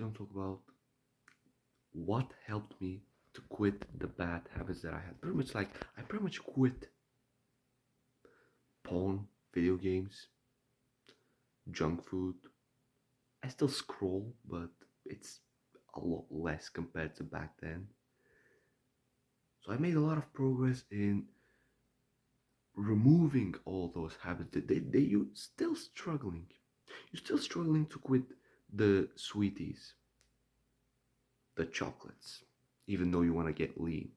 gonna talk about what helped me to quit the bad habits that I had. I pretty much quit porn, video games, junk food. I still scroll, but it's a lot less compared to back then. So I made a lot of progress in removing all those habits. You still struggling. You're still struggling to quit the sweeties, the chocolates, even though you want to get lean.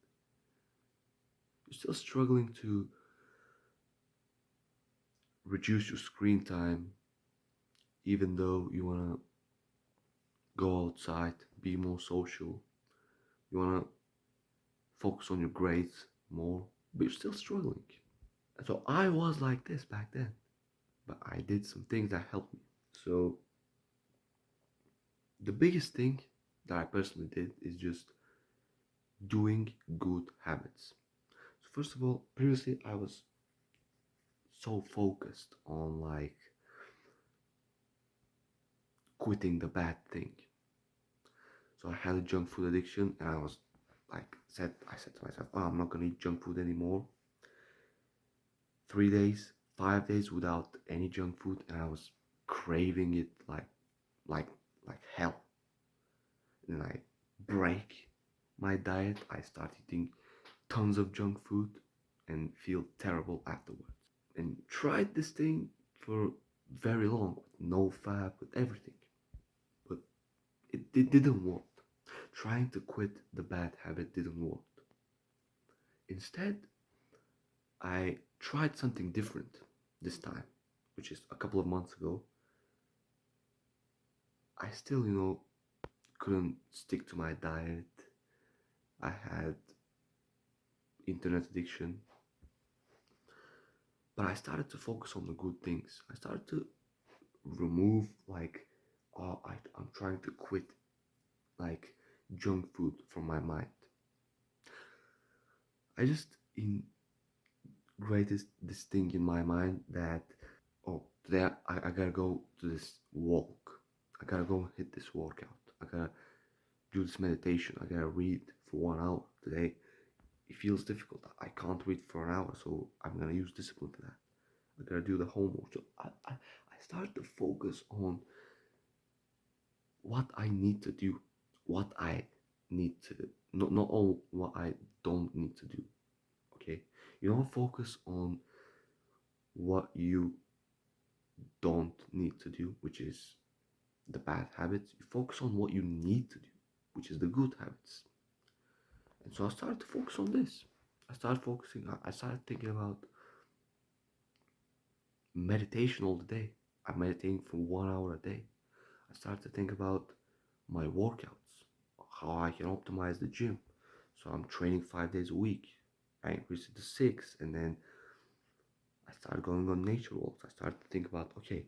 You're still struggling to reduce your screen time, even though you want to go outside, be more social. You want to focus on your grades more, but you're still struggling. And so I was like this back then, but I did some things that helped me. So the biggest thing that I personally did is just doing good habits. So first of all, previously I was so focused on like quitting the bad thing. So I had a junk food addiction, and I said to myself, oh, I'm not gonna eat junk food anymore. 3 days, 5 days without any junk food, and I was craving it like like hell. And I break my diet. I start eating tons of junk food and feel terrible afterwards. And tried this thing for very long with no fab, with everything, but it didn't work. Trying to quit the bad habit didn't work. Instead, I tried something different this time, which is a couple of months ago. I still, couldn't stick to my diet. I had internet addiction, but I started to focus on the good things. I started to remove I'm trying to quit like junk food from my mind. I just integrated this thing in my mind that today I gotta go to this walk. I gotta go hit this workout. I gotta do this meditation. I gotta read for 1 hour today. It feels difficult. I can't read for an hour, so I'm gonna use discipline for that. I gotta do the homework. So I started to focus on what I need to do, what I need to do, not all what I don't need to do. Okay, you don't focus on what you don't need to do, which is the bad habits. You focus on what you need to do, which is the good habits. And so I started to focus on this. I started thinking about meditation all the day. I'm meditating for 1 hour a day. I started to think about my workouts, how I can optimize the gym. So I'm training 5 days a week. I increased it to six, and then I started going on nature walks. I started to think about, okay,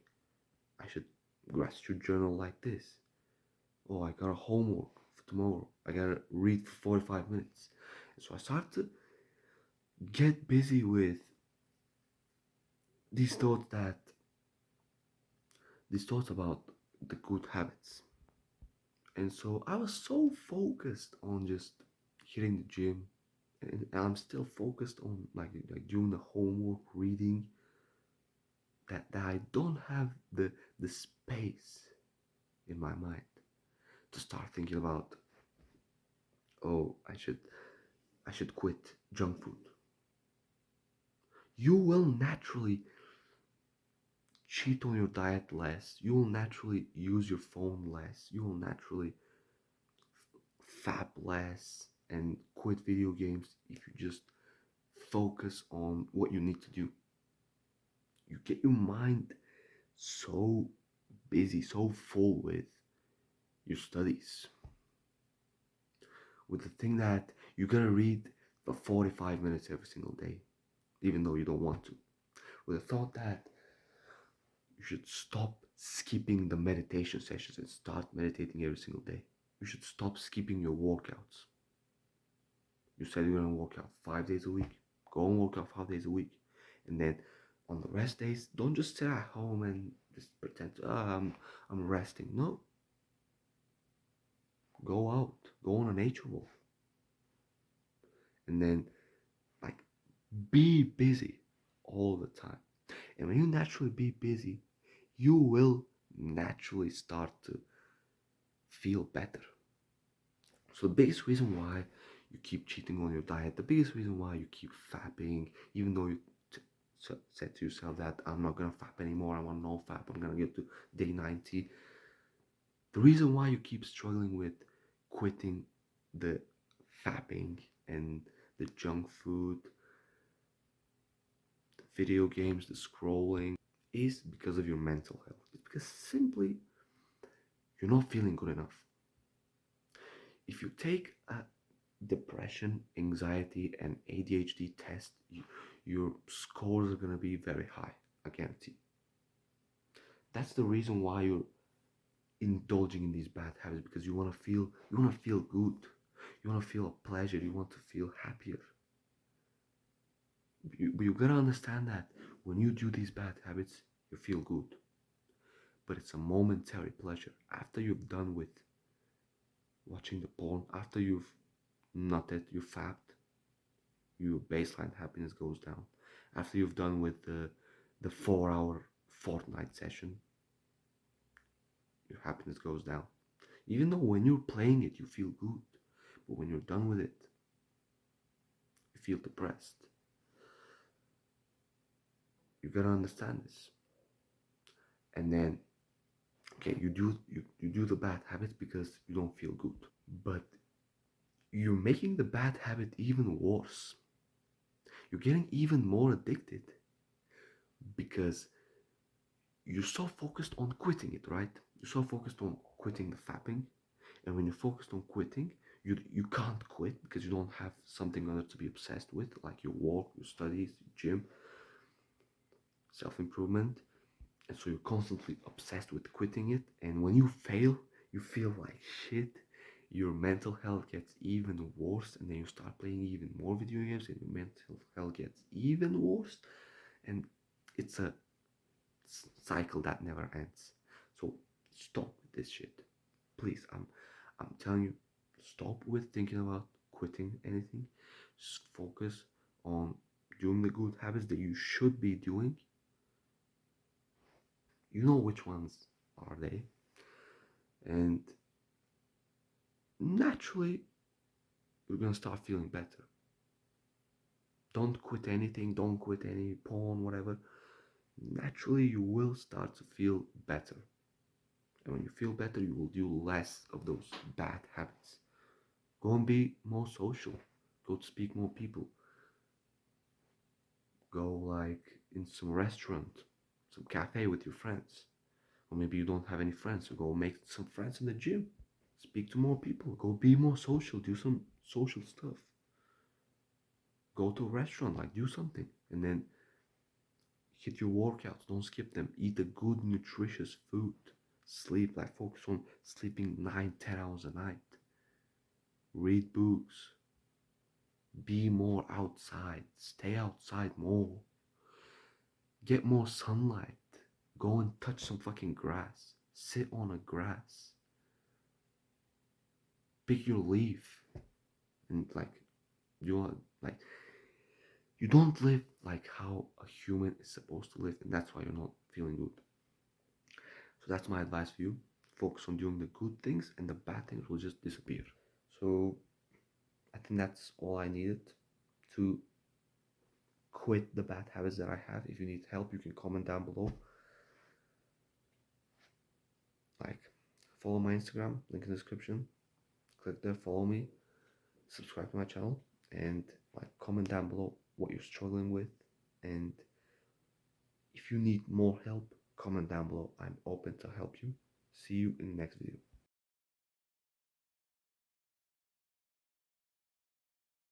I should gratitude journal like this. Oh, I got a homework for tomorrow. I gotta read for 45 minutes. And so I started to get busy with these thoughts that these thoughts about the good habits. And so I was so focused on just hitting the gym, and I'm still focused on like doing the homework, reading, that I don't have the space in my mind to start thinking about, oh, I should quit junk food. You will naturally cheat on your diet less. You will naturally use your phone less. You will naturally fap less and quit video games if you just focus on what you need to do. You get your mind so busy, so full with your studies, with the thing that you're gonna read for 45 minutes every single day, even though you don't want to. With the thought that you should stop skipping the meditation sessions and start meditating every single day. You should stop skipping your workouts. You said you're gonna work out 5 days a week. Go and work out 5 days a week. And then on the rest days, don't just sit at home and just pretend I'm resting. No. Go out, go on a nature walk, and then like be busy all the time. And when you naturally be busy, you will naturally start to feel better. So the biggest reason why you keep cheating on your diet, the biggest reason why you keep fapping, even though you said to yourself that I'm not gonna fap anymore, I want no fap, I'm gonna get to day 90. The reason why you keep struggling with quitting the fapping and the junk food, the video games, the scrolling, is because of your mental health. It's because simply you're not feeling good enough. If you take a depression, anxiety, and ADHD test, your scores are gonna be very high. I guarantee. That's the reason why you're indulging in these bad habits, because you want to feel good, you want to feel a pleasure, you want to feel happier. You gotta understand that when you do these bad habits, you feel good, but it's a momentary pleasure. After you've done with watching the porn, after you've nutted, you fapped, your baseline happiness goes down. After you've done with the 4 hour Fortnite session, your happiness goes down. Even though when you're playing it, you feel good, but when you're done with it, you feel depressed. You gotta understand this. And then, okay, you do the bad habits because you don't feel good, but you're making the bad habit even worse. You're getting even more addicted because you're so focused on quitting it, right? You're so focused on quitting the fapping, and when you're focused on quitting, you can't quit because you don't have something other to be obsessed with, like your work, your studies, your gym, self-improvement. And so you're constantly obsessed with quitting it, and when you fail, you feel like shit. Your mental health gets even worse, and then you start playing even more video games, and your mental health gets even worse, and it's a cycle that never ends. So stop with this shit, please. I'm telling you, stop with thinking about quitting anything. Just focus on doing the good habits that you should be doing. You know which ones are they, and naturally you're gonna start feeling better. Don't quit anything, don't quit any porn, whatever. Naturally you will start to feel better, and when you feel better, you will do less of those bad habits. Go and be more social, go to speak more people, go like in some restaurant, some cafe with your friends. Or maybe you don't have any friends, so go make some friends in the gym, speak to more people, go be more social, do some social stuff. Go to a restaurant, like do something, and then hit your workouts. Don't skip them. Eat a good, nutritious food. Sleep, like focus on sleeping 9, 10 hours a night. Read books. Be more outside. Stay outside more. Get more sunlight. Go and touch some fucking grass. Sit on a grass. Pick your leaf. And like, you are like, you don't live like how a human is supposed to live, and that's why you're not feeling good. So that's my advice for you. Focus on doing the good things, and the bad things will just disappear. So I think that's all I needed to quit the bad habits that I have. If you need help, you can comment down below. Like, follow my Instagram, link in the description. Click there, follow me, subscribe to my channel, and like comment down below what you're struggling with. And if you need more help, comment down below. I'm open to help you. See you in the next video.